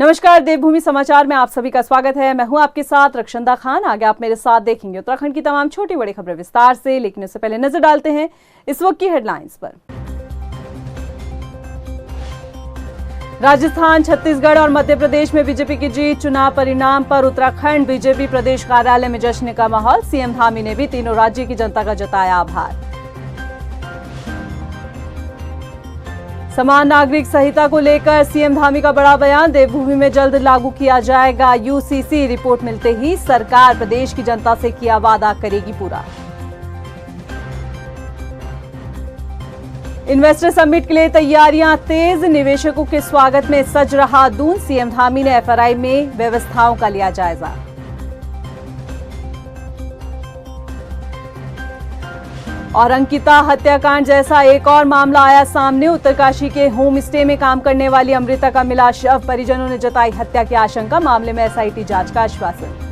नमस्कार, देवभूमि समाचार में आप सभी का स्वागत है। मैं हूं आपके साथ रक्षंदा खान। आगे आप मेरे साथ देखेंगे उत्तराखंड की तमाम छोटी बड़ी खबरें विस्तार से, लेकिन उससे पहले नजर डालते हैं इस वक्त की हेडलाइंस पर। राजस्थान, छत्तीसगढ़ और मध्य प्रदेश में बीजेपी की जीत। चुनाव परिणाम पर उत्तराखंड बीजेपी प्रदेश कार्यालय में जश्न का माहौल। सीएम धामी ने भी तीनों राज्य की जनता का जताया आभार। समान नागरिक संहिता को लेकर सीएम धामी का बड़ा बयान। देवभूमि में जल्द लागू किया जाएगा यूसीसी। रिपोर्ट मिलते ही सरकार प्रदेश की जनता से किया वादा करेगी पूरा। इन्वेस्टर समिट के लिए तैयारियां तेज। निवेशकों के स्वागत में सज रहा दून। सीएम धामी ने एफआरआई में व्यवस्थाओं का लिया जायजा। और अंकिता हत्याकांड जैसा एक और मामला आया सामने। उत्तरकाशी के होम स्टे में काम करने वाली अमृता का मिला शव। परिजनों ने जताई हत्या की आशंका। मामले में एसआईटी जांच का आश्वासन।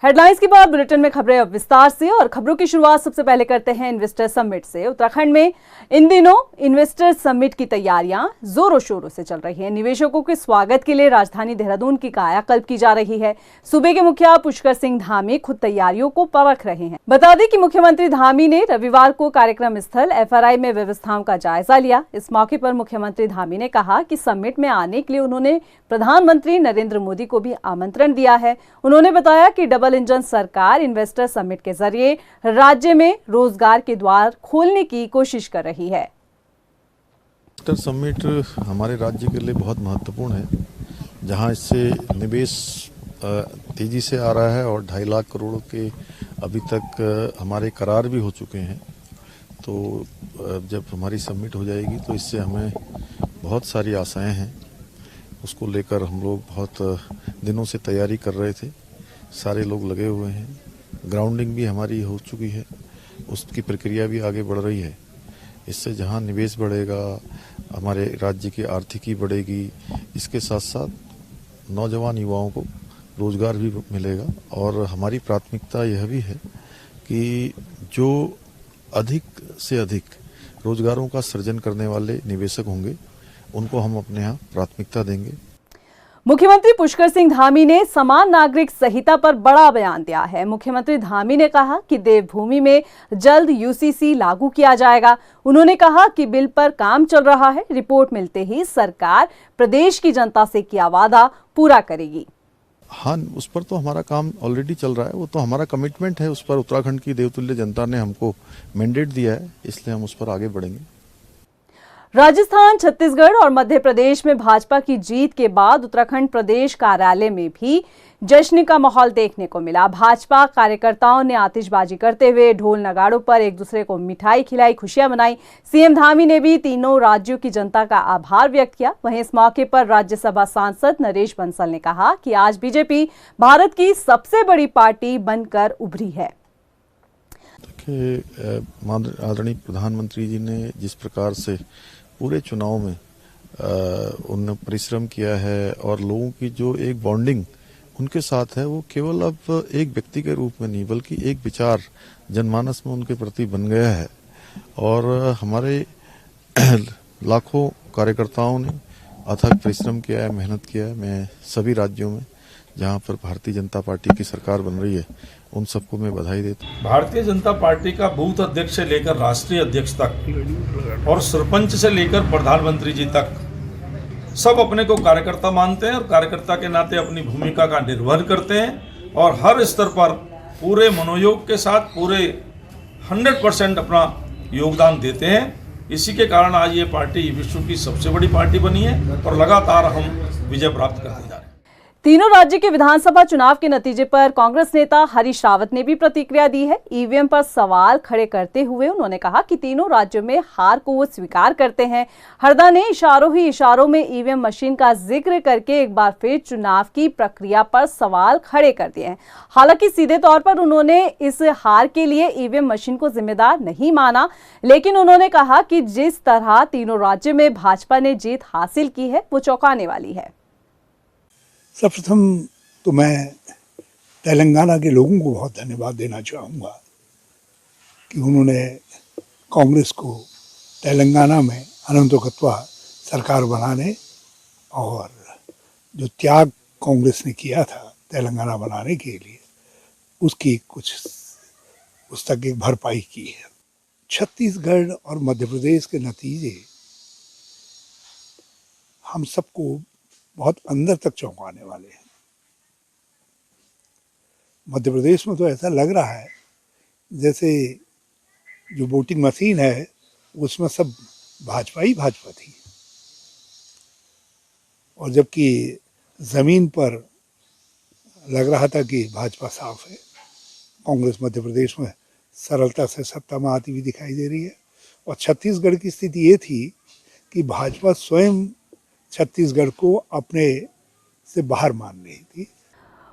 हेडलाइंस के बाद बुलेटिन में खबरें अब विस्तार से। और खबरों की शुरुआत सबसे पहले करते हैं इन्वेस्टर समिट से। उत्तराखंड में इन दिनों इन्वेस्टर समिट की तैयारियां जोरों शोरों से चल रही है। निवेशकों के स्वागत के लिए राजधानी देहरादून की कायाकल्प की जा रही है। सूबे के मुखिया पुष्कर सिंह धामी खुद तैयारियों को परख रहे हैं। बता दें कि मुख्यमंत्री धामी ने रविवार को कार्यक्रम स्थल एफआरआई में व्यवस्थाओं का जायजा लिया। इस मौके पर मुख्यमंत्री धामी ने कहा कि समिट में आने के लिए उन्होंने प्रधानमंत्री नरेंद्र मोदी को भी आमंत्रण दिया है। उन्होंने बताया कि डबल इंजन सरकार इन्वेस्टर समिट के जरिए राज्य में रोजगार के द्वार खोलने की कोशिश कर रही है। इन्वेस्टर समिट हमारे राज्य के लिए बहुत महत्वपूर्ण है, जहां इससे निवेश तेजी से आ रहा है और 2.5 लाख करोड़ के अभी तक हमारे करार भी हो चुके हैं। तो जब हमारी समिट हो जाएगी तो इससे हमें बहुत सारी आशाएं हैं। उसको लेकर हम लोग बहुत दिनों से तैयारी कर रहे थे। सारे लोग लगे हुए हैं। ग्राउंडिंग भी हमारी हो चुकी है, उसकी प्रक्रिया भी आगे बढ़ रही है। इससे जहां निवेश बढ़ेगा, हमारे राज्य की आर्थिकी बढ़ेगी। इसके साथ साथ नौजवान युवाओं को रोजगार भी मिलेगा। और हमारी प्राथमिकता यह भी है कि जो अधिक से अधिक रोजगारों का सृजन करने वाले निवेशक होंगे, उनको हम अपने यहाँ प्राथमिकता देंगे। मुख्यमंत्री पुष्कर सिंह धामी ने समान नागरिक संहिता पर बड़ा बयान दिया है। मुख्यमंत्री धामी ने कहा कि देवभूमि में जल्द यूसीसी लागू किया जाएगा। उन्होंने कहा कि बिल पर काम चल रहा है। रिपोर्ट मिलते ही सरकार प्रदेश की जनता से किया वादा पूरा करेगी। हाँ, उस पर तो हमारा काम ऑलरेडी चल रहा है। वो तो हमारा कमिटमेंट है। उस पर उत्तराखंड की देवतुल्य जनता ने हमको मैंडेट दिया है, इसलिए हम उस पर आगे बढ़ेंगे। राजस्थान, छत्तीसगढ़ और मध्य प्रदेश में भाजपा की जीत के बाद उत्तराखंड प्रदेश कार्यालय में भी जश्न का माहौल देखने को मिला। भाजपा कार्यकर्ताओं ने आतिशबाजी करते हुए ढोल नगाड़ों पर एक दूसरे को मिठाई खिलाई, खुशियां मनाई। सीएम धामी ने भी तीनों राज्यों की जनता का आभार व्यक्त किया। वहीं इस मौके पर राज्यसभा सांसद नरेश बंसल ने कहा कि आज बीजेपी भारत की सबसे बड़ी पार्टी बनकर उभरी है। आदरणीय प्रधानमंत्री जी ने जिस प्रकार से पूरे चुनाव में उन्होंने परिश्रम किया है और लोगों की जो एक बॉन्डिंग उनके साथ है, वो केवल अब एक व्यक्ति के रूप में नहीं बल्कि एक विचार जनमानस में उनके प्रति बन गया है। और हमारे लाखों कार्यकर्ताओं ने अथक परिश्रम किया है, मेहनत किया है। मैं सभी राज्यों में जहां पर भारतीय जनता पार्टी की सरकार बन रही है, उन सबको मैं बधाई देता हूँ। भारतीय जनता पार्टी का बूथ अध्यक्ष से लेकर राष्ट्रीय अध्यक्ष तक और सरपंच से लेकर प्रधानमंत्री जी तक सब अपने को कार्यकर्ता मानते हैं और कार्यकर्ता के नाते अपनी भूमिका का निर्वहन करते हैं और हर स्तर पर पूरे मनोयोग के साथ पूरे 100% अपना योगदान देते हैं। इसी के कारण आज ये पार्टी विश्व की सबसे बड़ी पार्टी बनी है और लगातार हम विजय प्राप्त करते जा रहे हैं। तीनों राज्य के विधानसभा चुनाव के नतीजे पर कांग्रेस नेता हरीश रावत ने भी प्रतिक्रिया दी है। ईवीएम पर सवाल खड़े करते हुए उन्होंने कहा कि तीनों राज्यों में हार को वो स्वीकार करते हैं। हरदा ने इशारों ही इशारों में ईवीएम मशीन का जिक्र करके एक बार फिर चुनाव की प्रक्रिया पर सवाल खड़े कर दिए हैं। हालांकि सीधे तौर पर उन्होंने इस हार के लिए ईवीएम मशीन को जिम्मेदार नहीं माना, लेकिन उन्होंने कहा कि जिस तरह तीनों राज्यों में भाजपा ने जीत हासिल की है वो चौंकाने वाली है। सर्वप्रथम तो मैं तेलंगाना के लोगों को बहुत धन्यवाद देना चाहूँगा कि उन्होंने कांग्रेस को तेलंगाना में अनंतोगत्वा सरकार बनाने और जो त्याग कांग्रेस ने किया था तेलंगाना बनाने के लिए, उसकी कुछ उस तक एक भरपाई की है। छत्तीसगढ़ और मध्य प्रदेश के नतीजे हम सबको बहुत अंदर तक चौंकाने वाले हैं। मध्य प्रदेश में तो ऐसा लग रहा है जैसे जो वोटिंग मशीन है उसमें सब भाजपा ही भाजपा थी, और जबकि ज़मीन पर लग रहा था कि भाजपा साफ है। कांग्रेस मध्य प्रदेश में सरलता से सत्ता में आती हुई दिखाई दे रही है, और छत्तीसगढ़ की स्थिति ये थी कि भाजपा स्वयं छत्तीसगढ़ को अपने से बाहर मान रही थी।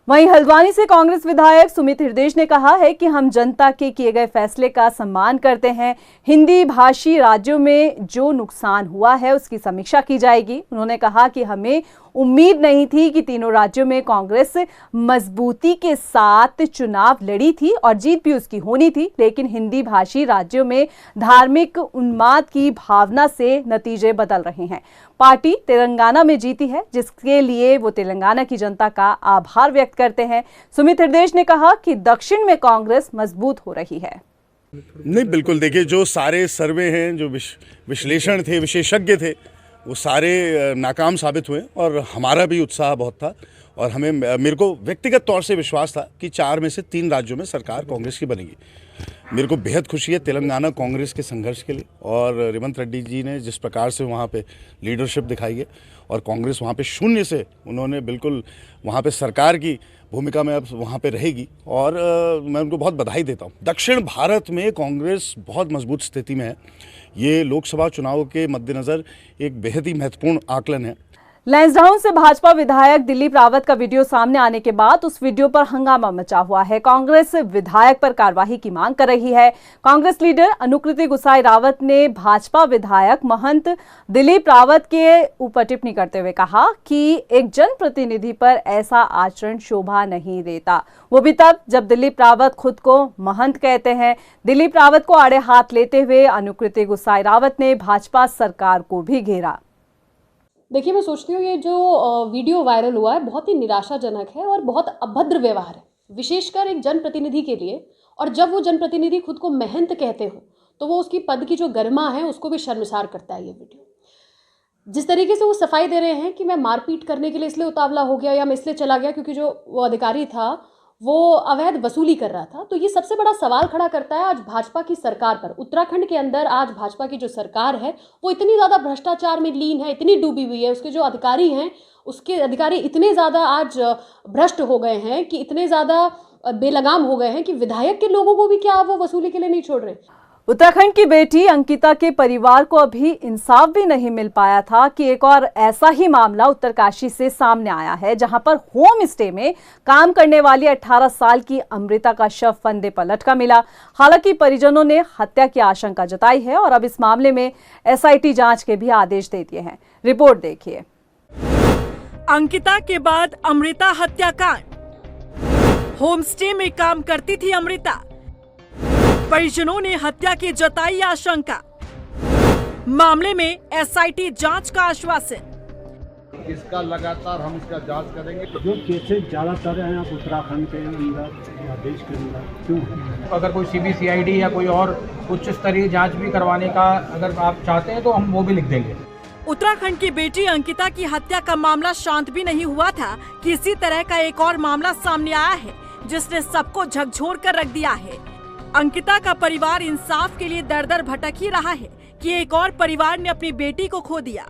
वहीं हल्द्वानी से कांग्रेस विधायक सुमित हृदय ने कहा है कि हम जनता के किए गए फैसले का सम्मान करते हैं। हिंदी भाषी राज्यों में जो नुकसान हुआ है उसकी समीक्षा की जाएगी। उन्होंने कहा कि हमें उम्मीद नहीं थी कि तीनों राज्यों में कांग्रेस मजबूती के साथ चुनाव लड़ी थी और जीत भी उसकी होनी थी, लेकिन हिंदी भाषी राज्यों में धार्मिक उन्माद की भावना से नतीजे बदल रहे हैं। पार्टी तेलंगाना में जीती है, जिसके लिए वो तेलंगाना की जनता का आभार व्यक्त करते हैं। सुमित हृदय ने कहा कि दक्षिण में कांग्रेस मजबूत हो रही है। नहीं, बिल्कुल देखिए, जो सारे सर्वे हैं, जो विश्लेषण थे, विशेषज्ञ थे, वो सारे नाकाम साबित हुए और हमारा भी उत्साह बहुत था और मेरे को व्यक्तिगत तौर से विश्वास था कि 4 में से 3 राज्यों में सरकार कांग्रेस की बनेगी। मेरे को बेहद खुशी है तेलंगाना कांग्रेस के संघर्ष के लिए, और रेवंत रेड्डी जी ने जिस प्रकार से वहाँ पे लीडरशिप दिखाई है और कांग्रेस वहाँ पे शून्य से उन्होंने बिल्कुल वहाँ पे सरकार की भूमिका में अब वहाँ पे रहेगी, और मैं उनको बहुत बधाई देता हूँ। दक्षिण भारत में कांग्रेस बहुत मजबूत स्थिति में है। ये लोकसभा चुनाव के मद्देनज़र एक बेहद ही महत्वपूर्ण आकलन है। लैंसडाउन से भाजपा विधायक दिलीप रावत का वीडियो सामने आने के बाद उस वीडियो पर हंगामा मचा हुआ है। कांग्रेस विधायक पर कार्रवाई की मांग कर रही है। कांग्रेस लीडर अनुकृति गुसाई रावत ने भाजपा विधायक महंत दिलीप रावत के ऊपर टिप्पणी करते हुए कहा कि एक जनप्रतिनिधि पर ऐसा आचरण शोभा नहीं देता, वो भी तब जब दिलीप रावत खुद को महंत कहते हैं। दिलीप रावत को आड़े हाथ लेते हुए अनुकृति गुसाई रावत ने भाजपा सरकार को भी घेरा। देखिए, मैं सोचती हूँ ये जो वीडियो वायरल हुआ है बहुत ही निराशाजनक है और बहुत अभद्र व्यवहार है, विशेषकर एक जनप्रतिनिधि के लिए। और जब वो जनप्रतिनिधि खुद को महंत कहते हो तो वो उसकी पद की जो गरिमा है उसको भी शर्मसार करता है। ये वीडियो जिस तरीके से वो सफाई दे रहे हैं कि मैं मारपीट करने के लिए इसलिए उतावला हो गया या मैं इसलिए चला गया क्योंकि जो वो अधिकारी था वो अवैध वसूली कर रहा था, तो ये सबसे बड़ा सवाल खड़ा करता है आज भाजपा की सरकार पर। उत्तराखंड के अंदर आज भाजपा की जो सरकार है वो इतनी ज़्यादा भ्रष्टाचार में लीन है, इतनी डूबी हुई है, उसके जो अधिकारी हैं उसके अधिकारी इतने ज़्यादा आज भ्रष्ट हो गए हैं कि इतने ज़्यादा बेलगाम हो गए हैं कि विधायक के लोगों को भी क्या वो वसूली के लिए नहीं छोड़ रहे। उत्तराखंड की बेटी अंकिता के परिवार को अभी इंसाफ भी नहीं मिल पाया था कि एक और ऐसा ही मामला उत्तरकाशी से सामने आया है, जहां पर होम स्टे में काम करने वाली 18 साल की अमृता का शव फंदे पर लटका मिला। हालांकि परिजनों ने हत्या की आशंका जताई है और अब इस मामले में एसआईटी जांच के भी आदेश दे दिए हैं। रिपोर्ट देखिए। अंकिता के बाद अमृता हत्याकांड। होम स्टे में काम करती थी अमृता, परिजनों ने हत्या की जताई आशंका। मामले में एसआईटी जांच का आश्वासन। इसका लगातार हम इसका जांच करेंगे। जो केसेस ज्यादातर हैं आप उत्तराखंड के अंदर या देश के अंदर क्यों है? अगर कोई सीबीसीआईडी या कोई और उच्च स्तरीय जांच भी करवाने का अगर आप चाहते हैं तो हम वो भी लिख देंगे। उत्तराखंड की बेटी अंकिता की हत्या का मामला शांत भी नहीं हुआ था कि इसी तरह का एक और मामला सामने आया है जिसने सबको झकझोर कर रख दिया है। अंकिता का परिवार इंसाफ के लिए दर दर भटक ही रहा है कि एक और परिवार ने अपनी बेटी को खो दिया।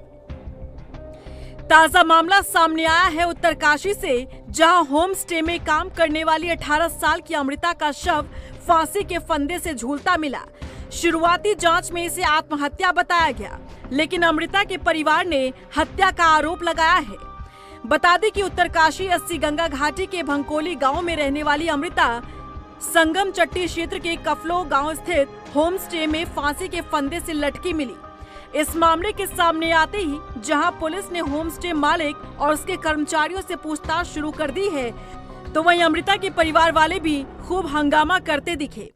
ताजा मामला सामने आया है उत्तरकाशी से, जहां होम स्टे में काम करने वाली 18 साल की अमृता का शव फांसी के फंदे से झूलता मिला। शुरुआती जांच में इसे आत्महत्या बताया गया, लेकिन अमृता के परिवार ने हत्या का आरोप लगाया है। बता दें कि उत्तरकाशी 80 गंगा घाटी के भंकोली गांव में रहने वाली अमृता संगम चट्टी क्षेत्र के कफलो गांव स्थित होम स्टे में फांसी के फंदे से लटकी मिली। इस मामले के सामने आते ही जहां पुलिस ने होम स्टे मालिक और उसके कर्मचारियों से पूछताछ शुरू कर दी है, तो वहीं अमृता के परिवार वाले भी खूब हंगामा करते दिखे।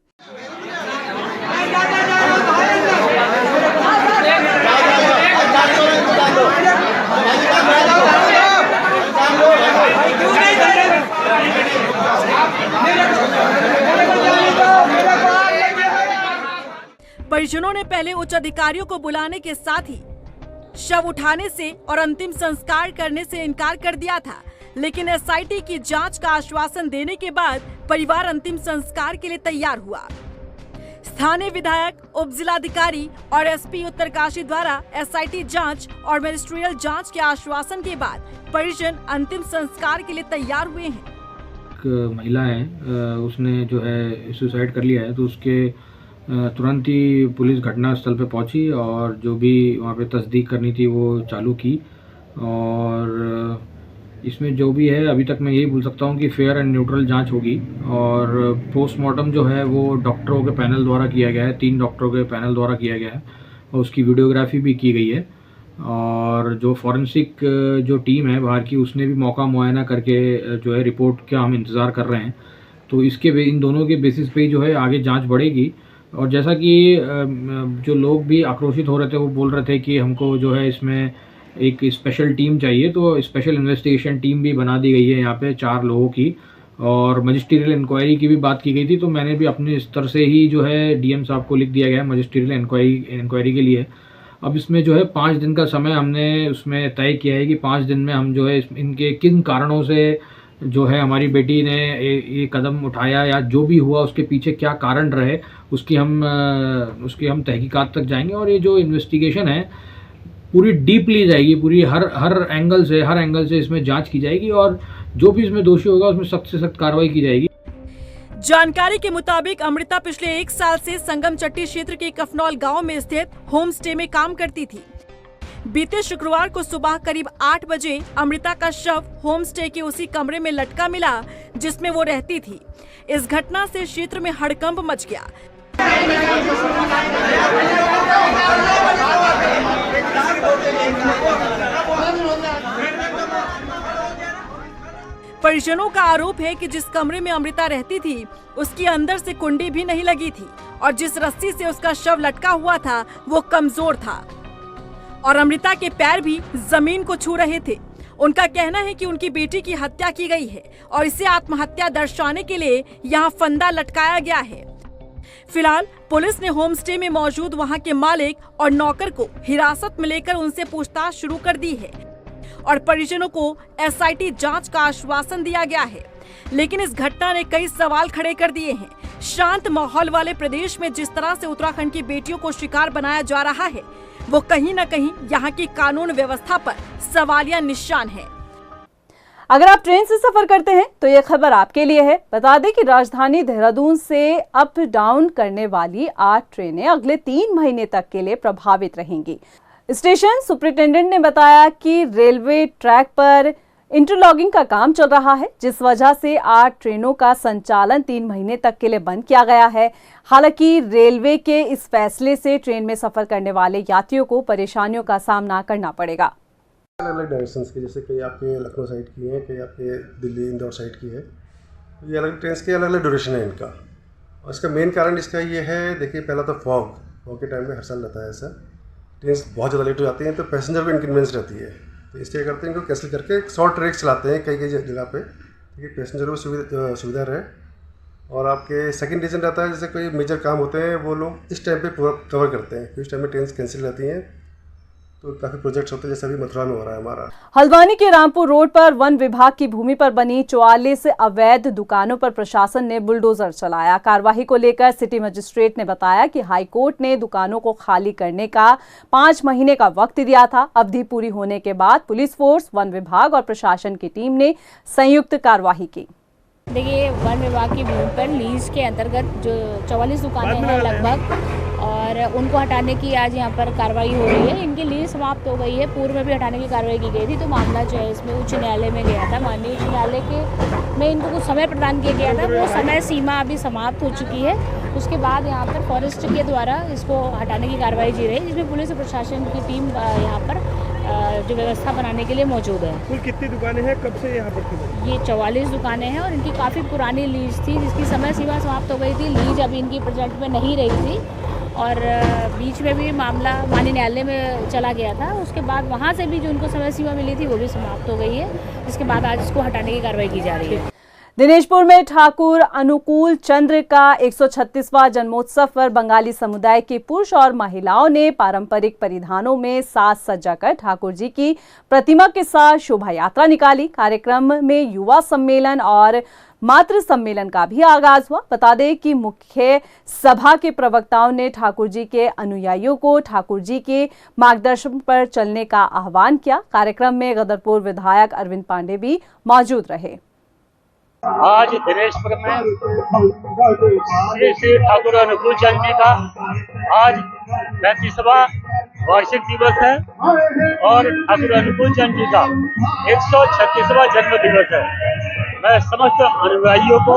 परिजनों ने पहले उच्च अधिकारियों को बुलाने के साथ ही शव उठाने से और अंतिम संस्कार करने से इनकार कर दिया था, लेकिन एसआईटी की जांच का आश्वासन देने के बाद परिवार अंतिम संस्कार के लिए तैयार हुआ। स्थानीय विधायक, उप जिलाधिकारी और एसपी उत्तरकाशी द्वारा एसआईटी जांच और मजिस्ट्रियल जांच के आश्वासन के बाद परिजन अंतिम संस्कार के लिए तैयार हुए हैं। एक महिला है, उसने जो है सुसाइड कर लिया है, तो उसके तुरंत ही पुलिस घटनास्थल पे पहुंची और जो भी वहाँ पे तस्दीक करनी थी वो चालू की। और इसमें जो भी है, अभी तक मैं यही बोल सकता हूँ कि फेयर एंड न्यूट्रल जांच होगी। और पोस्टमार्टम जो है वो डॉक्टरों के पैनल द्वारा किया गया है, 3 डॉक्टरों के पैनल द्वारा किया गया है और उसकी वीडियोग्राफी भी की गई है। और जो फॉरेंसिक जो टीम है बाहर की, उसने भी मौका मुआयना करके जो है रिपोर्ट का हम इंतज़ार कर रहे हैं। तो इन दोनों के बेसिस पे जो है आगे जांच बढ़ेगी। और जैसा कि जो लोग भी आक्रोशित हो रहे थे, वो बोल रहे थे कि हमको जो है इसमें एक स्पेशल टीम चाहिए, तो स्पेशल इन्वेस्टिगेशन टीम भी बना दी गई है यहाँ पे 4 लोगों की। और मजिस्ट्रियल इंक्वायरी की भी बात की गई थी, तो मैंने भी अपने स्तर से ही जो है डीएम साहब को लिख दिया गया है मजिस्ट्रियल इंक्वायरी के लिए। अब इसमें जो है 5 दिन का समय हमने उसमें तय किया है कि 5 दिन में हम जो है इनके किन कारणों से जो है हमारी बेटी ने ये कदम उठाया या जो भी हुआ उसके पीछे क्या कारण रहे, उसकी हम तहकीकात तक जाएंगे। और ये जो इन्वेस्टिगेशन है पूरी डीपली जाएगी, पूरी हर एंगल से इसमें जांच की जाएगी और जो भी इसमें दोषी होगा उसमें सख्त से सख्त कार्रवाई की जाएगी। जानकारी के मुताबिक अमृता पिछले 1 साल से संगम चट्टी क्षेत्र के कफनौल गांव में स्थित होम स्टे में काम करती थी। बीते शुक्रवार को सुबह करीब 8 बजे अमृता का शव होम स्टे के उसी कमरे में लटका मिला जिसमें वो रहती थी। इस घटना से क्षेत्र में हड़कंप मच गया। परिजनों का आरोप है कि जिस कमरे में अमृता रहती थी उसकी अंदर से कुंडी भी नहीं लगी थी और जिस रस्सी से उसका शव लटका हुआ था वो कमजोर था और अमृता के पैर भी जमीन को छू रहे थे। उनका कहना है कि उनकी बेटी की हत्या की गई है और इसे आत्महत्या दर्शाने के लिए यहाँ फंदा लटकाया गया है। फिलहाल पुलिस ने होम स्टे में मौजूद वहाँ के मालिक और नौकर को हिरासत में लेकर उनसे पूछताछ शुरू कर दी है और परिजनों को एसआईटी जांच का आश्वासन दिया गया है। लेकिन इस घटना ने कई सवाल खड़े कर दिए हैं। शांत माहौल वाले प्रदेश में जिस तरह से उत्तराखंड की बेटियों को शिकार बनाया जा रहा है, वो कहीं न कहीं यहाँ की कानून व्यवस्था पर सवालिया निशान है। अगर आप ट्रेन से सफर करते हैं तो ये खबर आपके लिए है। बता दें कि राजधानी देहरादून से अप डाउन करने वाली 8 ट्रेनें अगले 3 महीने तक के लिए प्रभावित रहेंगी। स्टेशन सुपरिटेंडेंट ने बताया कि रेलवे ट्रैक पर इंटरलॉकिंग का काम चल रहा है, जिस वजह से 8 ट्रेनों का संचालन 3 महीने तक के लिए बंद किया गया है। हालांकि रेलवे के इस फैसले से ट्रेन में सफर करने वाले यात्रियों को परेशानियों का सामना करना पड़ेगा। अलग अलग डायरेक्शन की, जैसे कई आपके लखनऊ साइड की है, कई आपके दिल्ली इंदौर साइड की है। ये अलग ट्रेन के अलग अलग ड्यूरेशन है इनका। और इसका मेन कारण इसका ये है, देखिए पहला तो फॉग के टाइम में हर साल रहता है ऐसा। ट्रेन बहुत ज़्यादा लेट हो जाती हैं तो पैसेंजर को इनकन्वीनियंस रहती है, तो इसलिए करते हैं इनको कैंसिल करके शॉर्ट ट्रैक चलाते हैं कई जगह पे, ताकि पैसेंजरों को सुविधा रहे। और आपके सेकंड रीज़न रहता है, जैसे कोई मेजर काम होते हैं वो लोग इस टाइम पे पूरा कवर करते हैं, क्योंकि इस टाइम में ट्रेन कैंसिल रहती हैं। तो काफ़ी प्रोजेक्ट्स होते हैं, जैसे अभी मथुरा में हो रहा है हमारा। हल्द्वानी के रामपुर रोड पर वन विभाग की भूमि पर बनी 44 अवैध दुकानों पर प्रशासन ने बुलडोजर चलाया। कार्यवाही को लेकर सिटी मजिस्ट्रेट ने बताया कि हाईकोर्ट ने दुकानों को खाली करने का 5 महीने का वक्त दिया था। अवधि पूरी होने के बाद पुलिस फोर्स, वन विभाग और प्रशासन की टीम ने संयुक्त कार्यवाही की। देखिए, वन विभाग की भूमि पर लीज के अंतर्गत जो 44 दुकानें हैं लगभग, और उनको हटाने की आज यहाँ पर कार्रवाई हो रही है। इनकी लीज समाप्त हो गई है, पूर्व में भी हटाने की कार्रवाई की गई थी। तो मामला जो है इसमें उच्च न्यायालय में गया था। माननीय उच्च न्यायालय के में इनको कुछ समय प्रदान किया गया था, वो समय सीमा अभी समाप्त हो चुकी है। उसके बाद यहाँ पर फॉरेस्ट के द्वारा इसको हटाने की कार्रवाई की रही, जिसमें पुलिस और प्रशासन की टीम यहाँ पर जो व्यवस्था बनाने के लिए मौजूद है। कुल कितनी दुकानें हैं, कब से यहाँ पर थी? ये 44 दुकानें हैं और इनकी काफ़ी पुरानी लीज थी, जिसकी समय सीमा समाप्त हो गई थी। लीज अभी इनकी प्रेजेंट में नहीं रही थी और बीच में भी मामला माननीय न्यायालय में चला गया था। उसके बाद वहाँ से भी जो उनको समय सीमा मिली थी वो भी समाप्त हो गई है, जिसके बाद आज इसको हटाने की कार्रवाई की जा रही है। दिनेशपुर में ठाकुर अनुकूल चंद्र का 136वां जन्मोत्सव पर बंगाली समुदाय के पुरुष और महिलाओं ने पारंपरिक परिधानों में साज सज्जाकर ठाकुर जी की प्रतिमा के साथ शोभा यात्रा निकाली। कार्यक्रम में युवा सम्मेलन और मातृ सम्मेलन का भी आगाज हुआ। बता दें कि मुख्य सभा के प्रवक्ताओं ने ठाकुर जी के अनुयायियों को ठाकुर जी के मार्गदर्शन पर चलने का आह्वान किया। कार्यक्रम में गदरपुर विधायक अरविंद पांडे भी मौजूद रहे। आज दिनेशपुर में श्री श्री ठाकुर अनुकूल चंद जी का आज 35वां वार्षिक दिवस है और ठाकुर अनुकूल चंद जी का 136वां जन्म दिवस है। मैं समस्त अनुयायियों को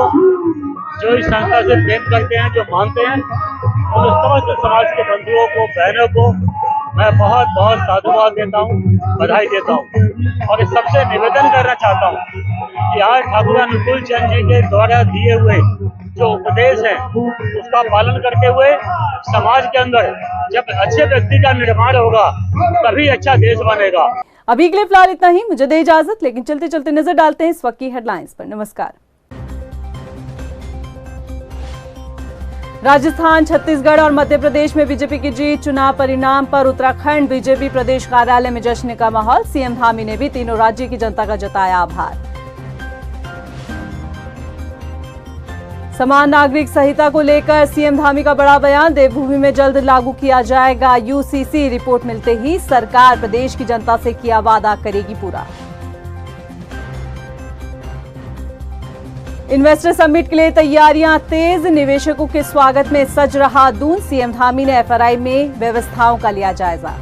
जो इस संस्था से प्रेम करते हैं, जो मानते हैं, उन समस्त समाज के बंधुओं को, बहनों को मैं बहुत बहुत साधुवाद देता हूँ, बधाई देता हूँ और सबसे निवेदन करना चाहता हूँ कि आज ठाकुर अनुकूल चंद जी के द्वारा दिए हुए जो उपदेश है उसका पालन करते हुए समाज के अंदर जब अच्छे व्यक्ति का निर्माण होगा तभी अच्छा देश बनेगा। अभी के लिए फिलहाल इतना ही, मुझे दे इजाजत, लेकिन चलते चलते नजर डालते हैं इस वक्त की हेडलाइंस पर। नमस्कार। राजस्थान, छत्तीसगढ़ और मध्य प्रदेश में बीजेपी की जीत। चुनाव परिणाम पर उत्तराखंड बीजेपी प्रदेश कार्यालय में जश्न का माहौल। सीएम धामी ने भी तीनों राज्य की जनता का जताया आभार। समान नागरिक संहिता को लेकर सीएम धामी का बड़ा बयान। देवभूमि में जल्द लागू किया जाएगा यूसीसी। रिपोर्ट मिलते ही सरकार प्रदेश की जनता से किया वादा करेगी पूरा। इन्वेस्टर समिट के लिए तैयारियां तेज। निवेशकों के स्वागत में सज रहा दून। सीएम धामी ने एफआरआई में व्यवस्थाओं का लिया जायजा।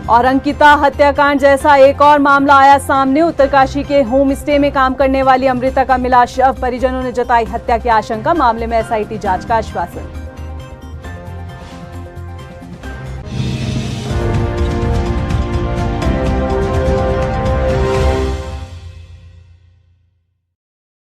और अंकिता हत्याकांड जैसा एक और मामला आया सामने। उत्तरकाशी के होम स्टे में काम करने वाली अमृता का मिला शव। परिजनों ने जताई हत्या की आशंका। मामले में एसआईटी जांच का आश्वासन।